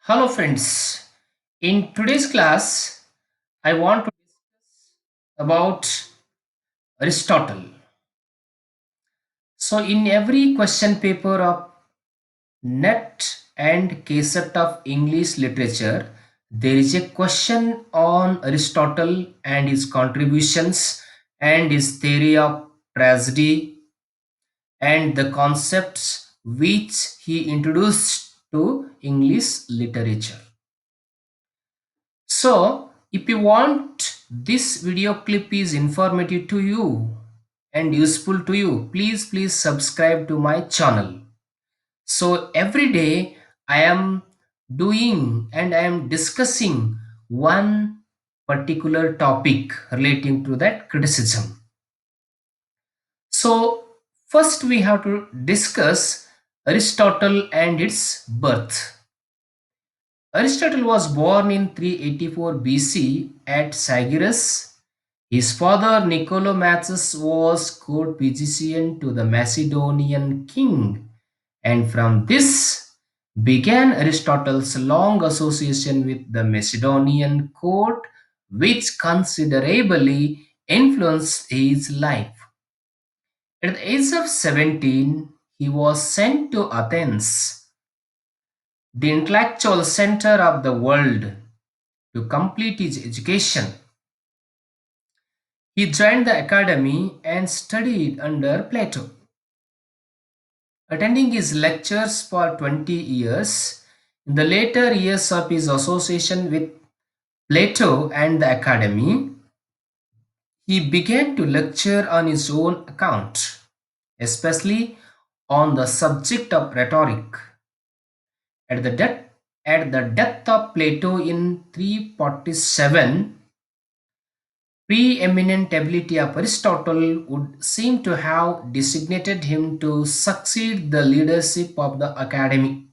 Hello, friends. In today's class, I want to discuss about Aristotle. So, in every question paper of NET and KSET of English literature, there is a question on Aristotle and his contributions and his theory of tragedy and the concepts which he introduced to English literature. So, if you want this video clip is informative to you and useful to you, please subscribe to my channel. So every day I am doing and I am discussing one particular topic relating to that criticism. So first we have to discuss Aristotle and its birth. Aristotle was born in 384 BC at Sagirus. His father Nicomachus was court physician to the Macedonian king, and from this began Aristotle's long association with the Macedonian court, which considerably influenced his life. At the age of 17, he was sent to Athens, the intellectual center of the world, to complete his education. He joined the academy and studied under Plato, attending his lectures for 20 years. In the later years of his association with Plato and the academy, he began to lecture on his own account, especially on the subject of rhetoric. At the death, at the death of Plato in 347, preeminent ability of Aristotle would seem to have designated him to succeed the leadership of the academy.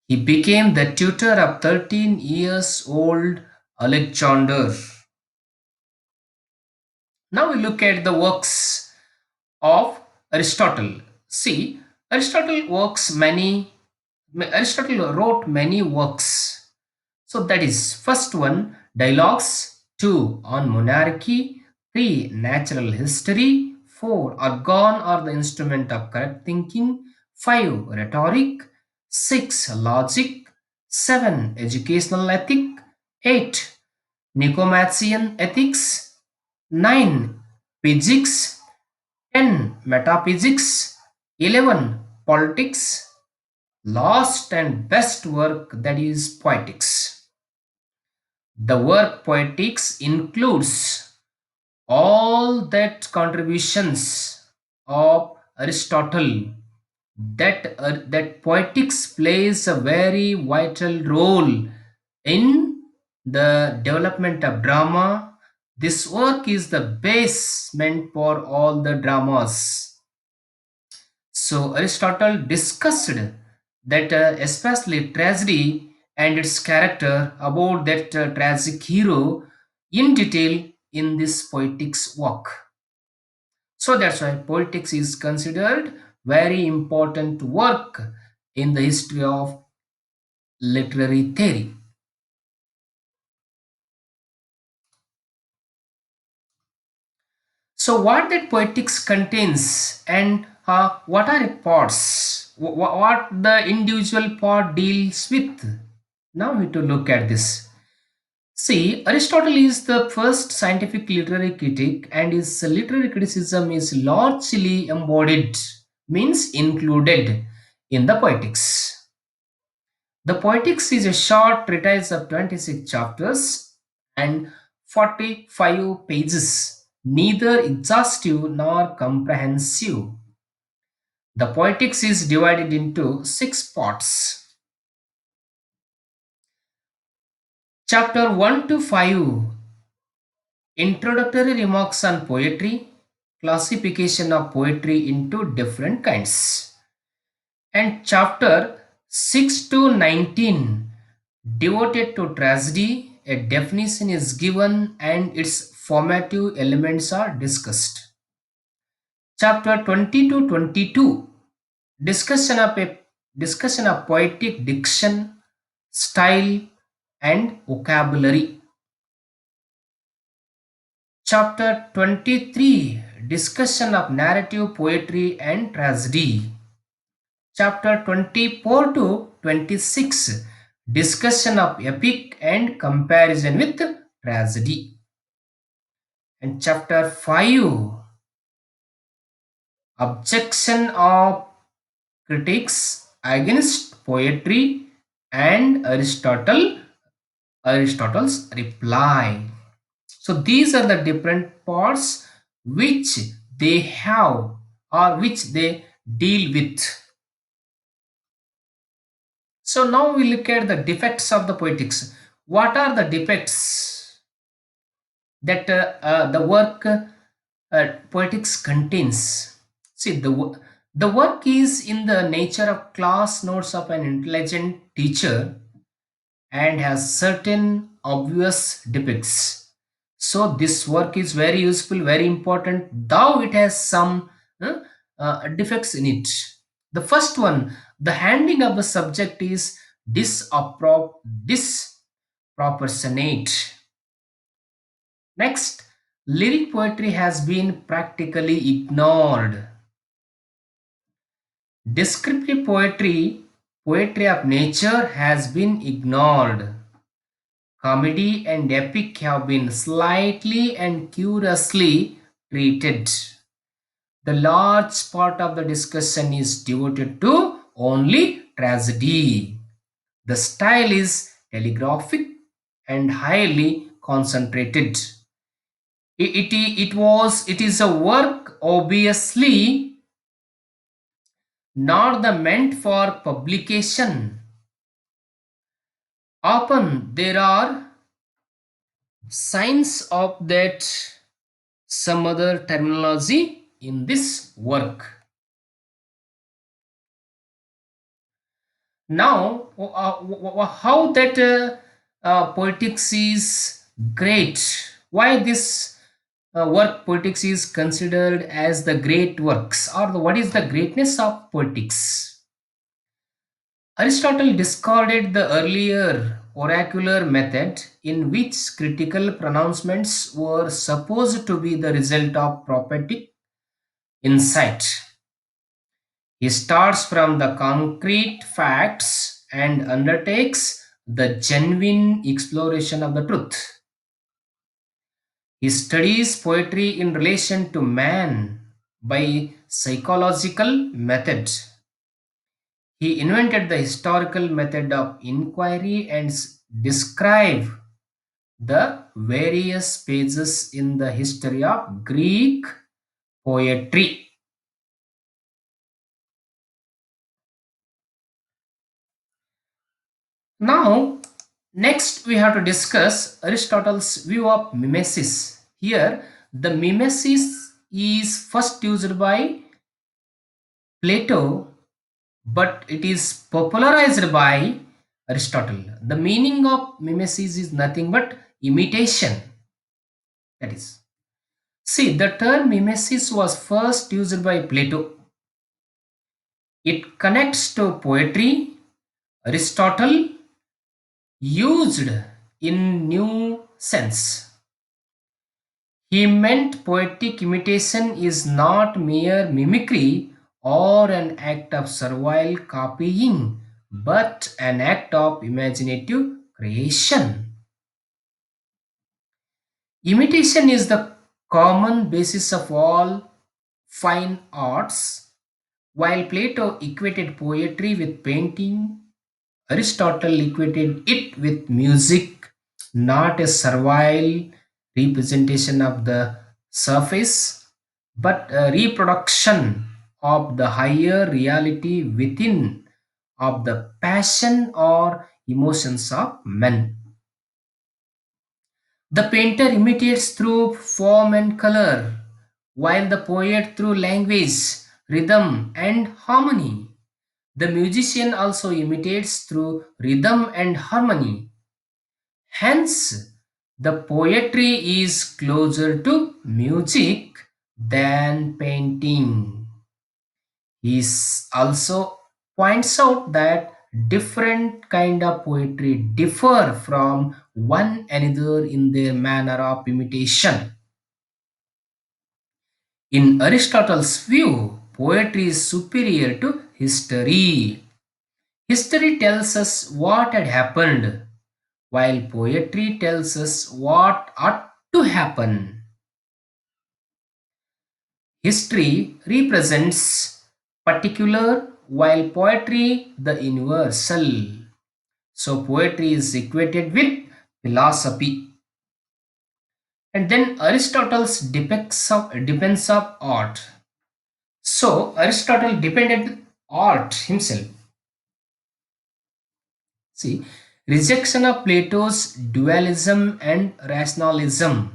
He became the tutor of 13 years old Alexander. Now we look at the works of Aristotle. See, Aristotle wrote many works. So that is first one dialogues, two on monarchy, three natural history, four organ or the instrument of correct thinking, five rhetoric, six logic, seven educational ethic, eight Nicomachean ethics, nine physics, 10 metaphysics, 11 politics, last and best work that is poetics. The work poetics includes all that contributions of Aristotle, that poetics plays a very vital role in the development of drama. This work is the basement for all the dramas. So Aristotle discussed that especially tragedy and its character about that tragic hero in detail in this poetics work. So that's why poetics is considered very important work in the history of literary theory. So what that poetics contains and what are its parts? What the individual part deals with? Now we have to look at this. See, Aristotle is the first scientific literary critic, and his literary criticism is largely embodied, means included in the Poetics. The Poetics is a short treatise of 26 chapters and 45 pages, neither exhaustive nor comprehensive. The Poetics is divided into six parts. Chapter 1 to 5, introductory remarks on poetry, classification of poetry into different kinds. And chapter 6 to 19, devoted to tragedy, a definition is given and its formative elements are discussed. Chapter 20 to 22, discussion of poetic diction, style, and vocabulary. Chapter 23, discussion of narrative poetry and tragedy. Chapter 24 to 26, discussion of epic and comparison with tragedy. And chapter 5, objection of critics against poetry and Aristotle's reply. So these are the different parts which they have or which they deal with. So now we look at the defects of the poetics. What are the defects that the work poetics contains? See, the work is in the nature of class notes of an intelligent teacher and has certain obvious defects. So this work is very useful, very important, though it has some defects in it. The first one, the handling of the subject is disproportionate. Next, lyric poetry has been practically ignored. Descriptive poetry, poetry of nature, has been ignored. Comedy and epic have been slightly and curiously treated. The large part of the discussion is devoted to only tragedy. The style is telegraphic and highly concentrated. It is a work obviously not the meant for publication. Often there are signs of that some other terminology in this work. Now, how that poetics is great? Why this work poetics is considered as the great works, or what is the greatness of poetics? Aristotle discarded the earlier oracular method in which critical pronouncements were supposed to be the result of prophetic insight. He starts from the concrete facts and undertakes the genuine exploration of the truth. He studies poetry in relation to man by psychological method. He invented the historical method of inquiry and described the various pages in the history of Greek poetry. Now, next we have to discuss Aristotle's view of mimesis. Here, the mimesis is first used by Plato, but it is popularized by Aristotle. The meaning of mimesis is nothing but imitation. That is, see, the term mimesis was first used by Plato. It connects to poetry. Aristotle used in new sense. He meant poetic imitation is not mere mimicry or an act of servile copying, but an act of imaginative creation. Imitation is the common basis of all fine arts. While Plato equated poetry with painting, Aristotle equated it with music, not a servile representation of the surface, but a reproduction of the higher reality within of the passion or emotions of men. The painter imitates through form and color, while the poet through language, rhythm, and harmony. The musician also imitates through rhythm and harmony. Hence, the poetry is closer to music than painting. Also points out that different kind of poetry differ from one another in their manner of imitation. In Aristotle's view, poetry is superior to history. History tells us what had happened, while poetry tells us what ought to happen. History represents particular, while poetry the universal. So poetry is equated with philosophy. And then Aristotle's depends of art. So Aristotle depended art himself. See, rejection of Plato's dualism and rationalism.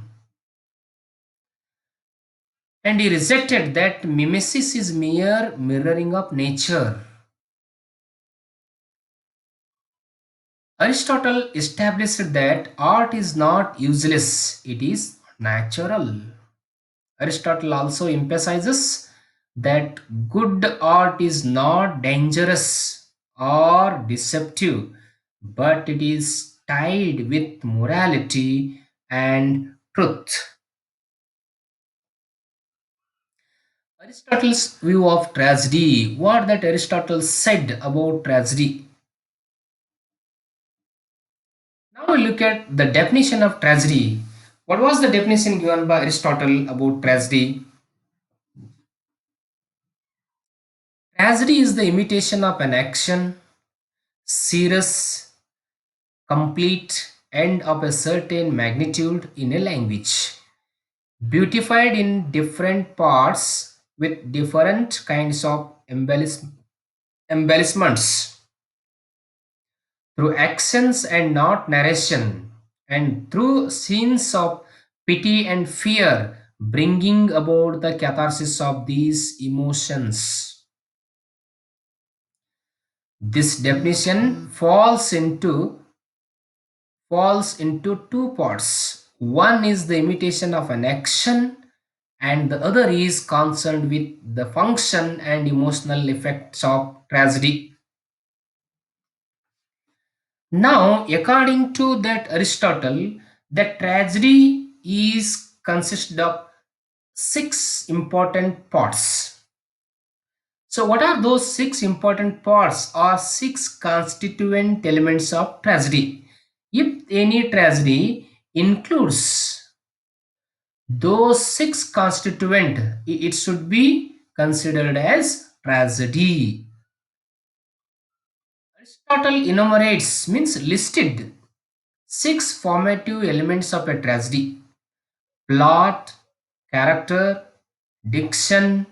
And he rejected that mimesis is mere mirroring of nature. Aristotle established that art is not useless, it is natural. Aristotle also emphasizes that good art is not dangerous or deceptive, but it is tied with morality and truth. Aristotle's view of tragedy, what that Aristotle said about tragedy. Now we look at the definition of tragedy. What was the definition given by Aristotle about tragedy? Tragedy is the imitation of an action, serious, complete, and of a certain magnitude in a language, beautified in different parts with different kinds of embellishments, through actions and not narration, and through scenes of pity and fear, bringing about the catharsis of these emotions. This definition falls into two parts. One is the imitation of an action, and the other is concerned with the function and emotional effects of tragedy. Now, according to that Aristotle, that tragedy is consisted of six important parts. So, what are those six important parts or six constituent elements of tragedy? If any tragedy includes those six constituent, it should be considered as tragedy. Aristotle enumerates means listed six formative elements of a tragedy: plot, character, diction,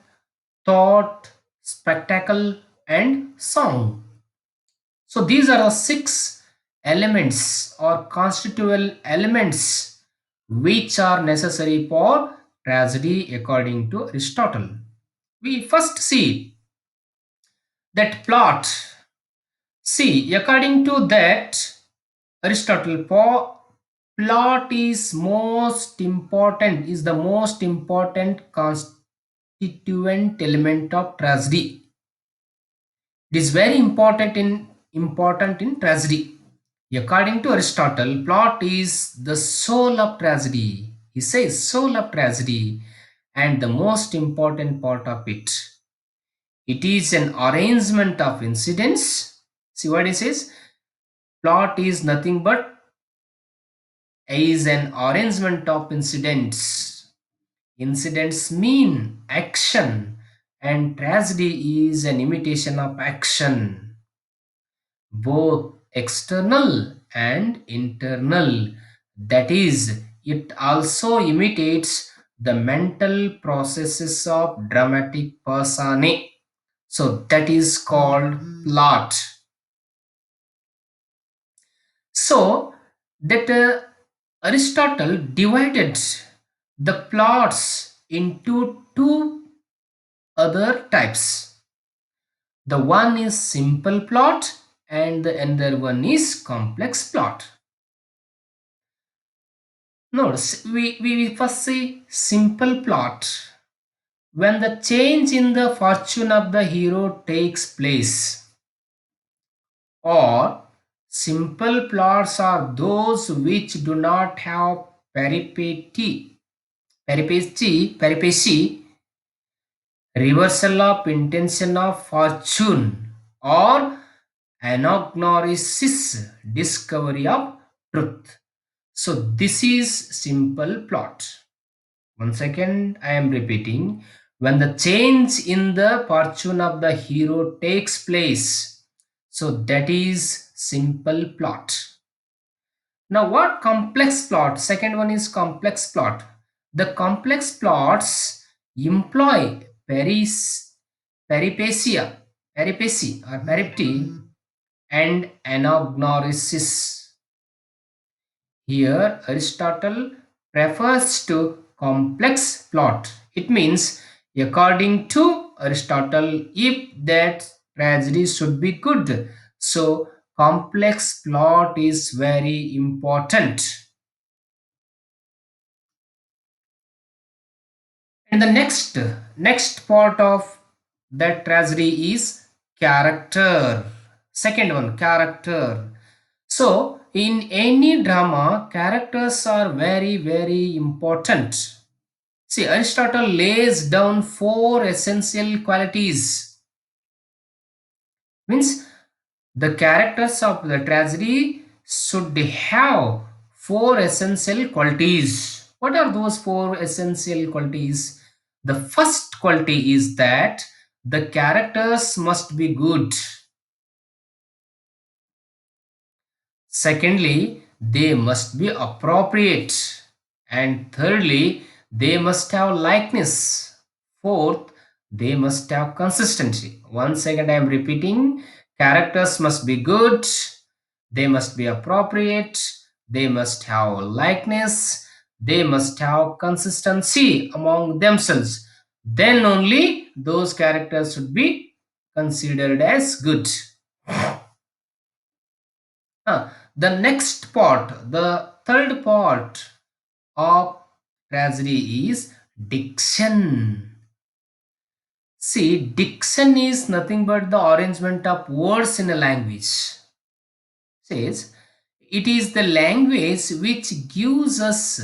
thought, spectacle, and song. So these are the six elements or constituent elements which are necessary for tragedy according to Aristotle. We first see that plot. See, according to that Aristotle, plot is the most important constituent element of tragedy. It is very important in tragedy. According to Aristotle, plot is the soul of tragedy. He says soul of tragedy and the most important part of it. It is an arrangement of incidents. See what he says? Plot is nothing but is an arrangement of incidents. Incidents mean action, and tragedy is an imitation of action, both external and internal. That is, it also imitates the mental processes of dramatic personae. So that is called plot. So that Aristotle divided the plots into two other types. The one is simple plot and the another one is complex plot. Notice we first see simple plot. When the change in the fortune of the hero takes place, Or simple plots are those which do not have peripecy, reversal of intention of fortune, or anagnosis, discovery of truth. So this is simple plot. Once again, I am repeating. When the change in the fortune of the hero takes place, so that is simple plot. Now, what complex plot? Second one is complex plot. The complex plots employ peripecia, peripecy or peripety and anagnosis. Here, Aristotle refers to complex plot. It means, according to Aristotle, if that tragedy should be good, so complex plot is very important. And the next part of that tragedy is character. Second one, character. So in any drama, characters are very important. See, Aristotle lays down four essential qualities. Means the characters of the tragedy should have four essential qualities. What are those four essential qualities? The first quality is that the characters must be good. Secondly, they must be appropriate. And thirdly, they must have likeness. Fourth, they must have consistency. Once again, I am repeating, characters must be good, they must be appropriate, they must have likeness, they must have consistency among themselves. Then only those characters should be considered as good. The next part, the third part of tragedy is diction. See, diction is nothing but the arrangement of words in a language. Says it is the language which gives us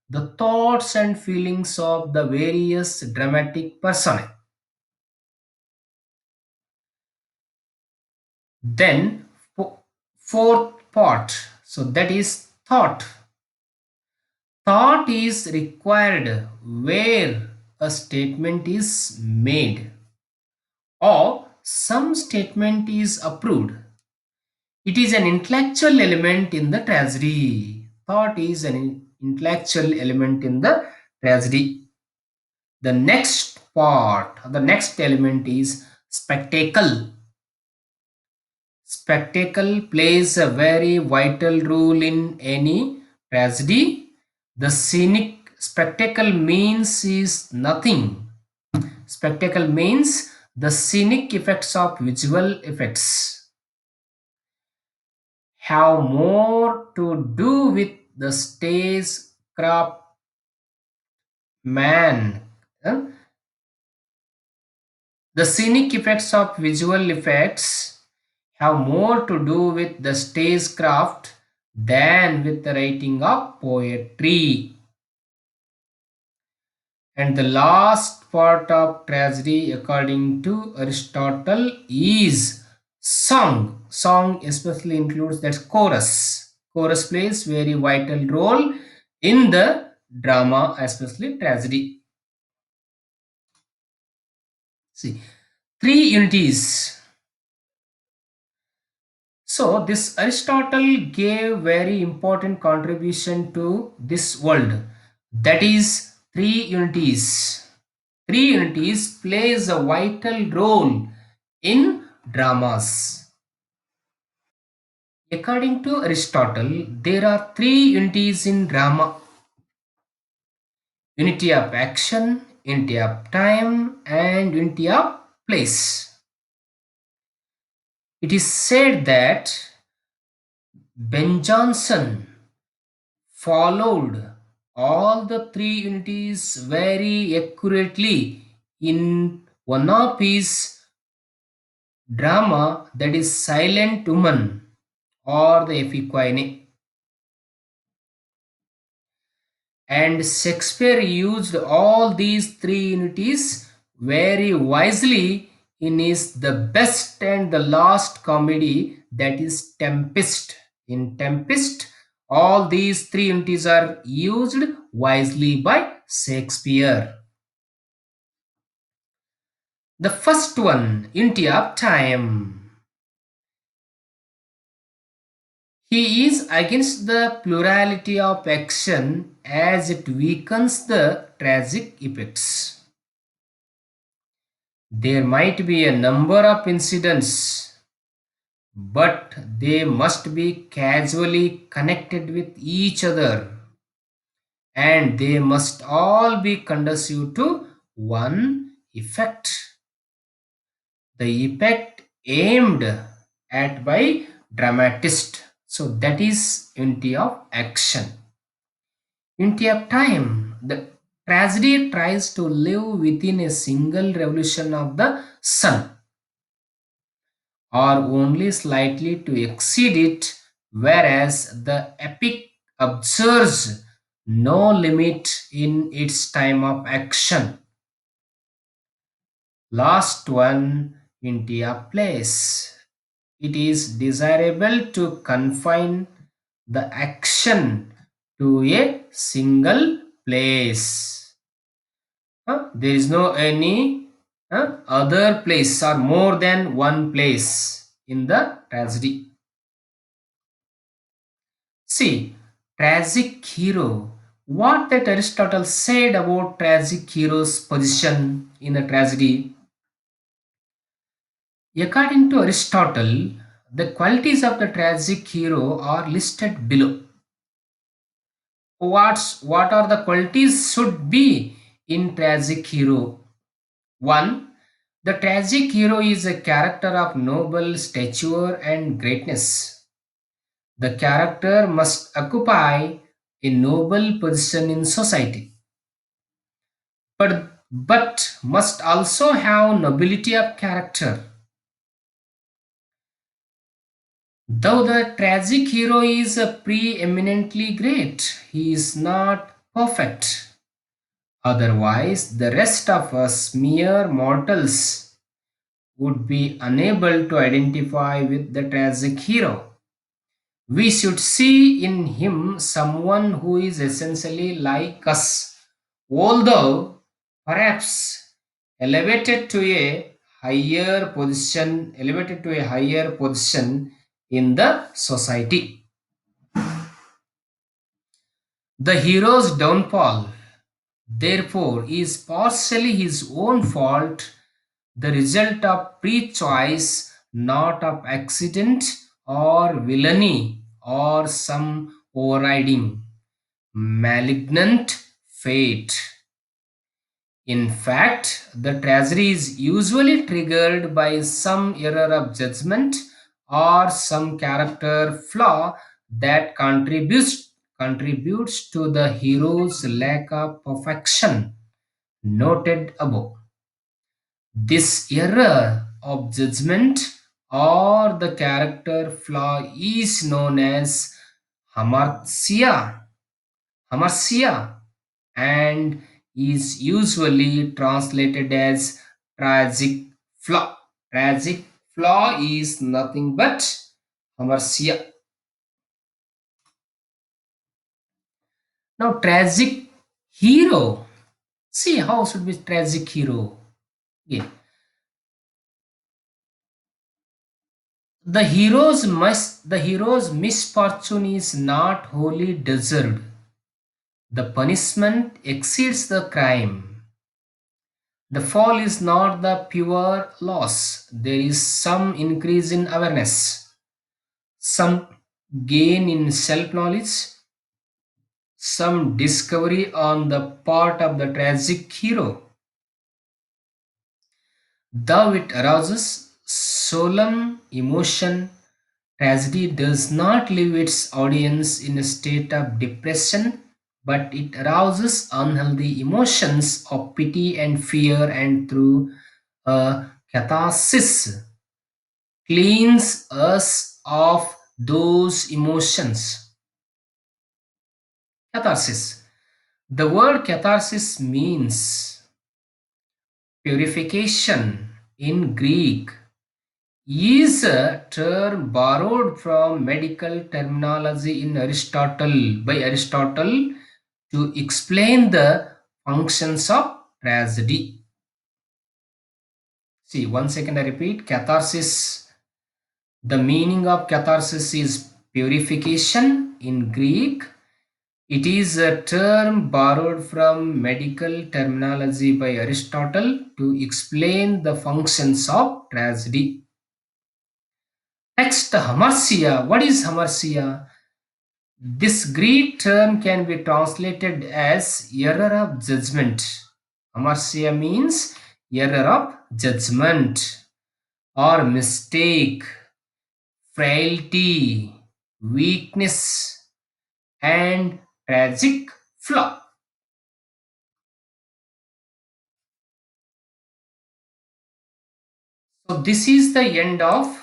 the thoughts and feelings of the various dramatic persona. Then fourth part, so that is thought. Thought is required where a statement is made or some statement is approved. It is an intellectual element in the tragedy. Thought is an intellectual element in the tragedy. The next part, the next element is spectacle. Spectacle plays a very vital role in any tragedy. The scenic spectacle means is nothing. Spectacle means the scenic effects of visual effects have more to do with the stage craft man. uh, The scenic effects of visual effects have more to do with the stagecraft than with the writing of poetry. And the last part of tragedy, according to Aristotle, is song. Song especially includes that chorus. Chorus plays very vital role in the drama, especially tragedy. See, three unities. So this Aristotle gave very important contribution to this world. That is three unities. Three unities plays a vital role in dramas. According to Aristotle, there are three unities in drama: unity of action, unity of time, and unity of place. It is said that Ben Jonson followed all the three unities very accurately in one of his drama that is Silent Woman or the Iphigenie. And Shakespeare used all these three unities very wisely in his The Best and the Last comedy, that is Tempest. In Tempest, all these three unities are used wisely by Shakespeare. The first one, Unity of Time. He is against the plurality of action as it weakens the tragic effects. There might be a number of incidents, but they must be casually connected with each other, and they must all be conducive to one effect. The effect aimed at by dramatist. So that is unity of action. Unity of time. The tragedy tries to live within a single revolution of the sun, or only slightly to exceed it, whereas the epic observes no limit in its time of action. Last one, unity of place. It is desirable to confine the action to a single place. There is no any other place or more than one place in the tragedy. See, tragic hero. What that Aristotle said about tragic hero's position in a tragedy. According to Aristotle, the qualities of the tragic hero are listed below. What are the qualities should be in tragic hero? One, the tragic hero is a character of noble stature and greatness. The character must occupy a noble position in society, but must also have nobility of character. Though the tragic hero is preeminently great, he is not perfect. Otherwise, the rest of us mere mortals would be unable to identify with the tragic hero. We should see in him someone who is essentially like us, although perhaps elevated to a higher position in the society. The hero's downfall, therefore, is partially his own fault, the result of pre-choice, not of accident or villainy or some overriding malignant fate. In fact, the tragedy is usually triggered by some error of judgment or some character flaw that contributes to the hero's lack of perfection noted above. This error of judgment or the character flaw is known as hamartia, hamartia, and is usually translated as tragic flaw. Tragic flaw is nothing but hamartia. Now, tragic hero. See how should be tragic hero. Again, the hero's misfortune is not wholly deserved. The punishment exceeds the crime. The fall is not the pure loss. There is some increase in awareness, some gain in self knowledge, some discovery on the part of the tragic hero. Though it arouses solemn emotion, tragedy does not leave its audience in a state of depression, but it arouses unhealthy emotions of pity and fear, and through catharsis, cleans us of those emotions. Catharsis. The word catharsis means purification in Greek, is a term borrowed from medical terminology in Aristotle by Aristotle to explain the functions of tragedy. See, one second I repeat catharsis. The meaning of catharsis is purification in Greek. It is a term borrowed from medical terminology by Aristotle to explain the functions of tragedy. Next, hamartia. What is hamartia? This Greek term can be translated as error of judgment. Hamartia means error of judgment or mistake, frailty, weakness, and tragic flaw. So this is the end of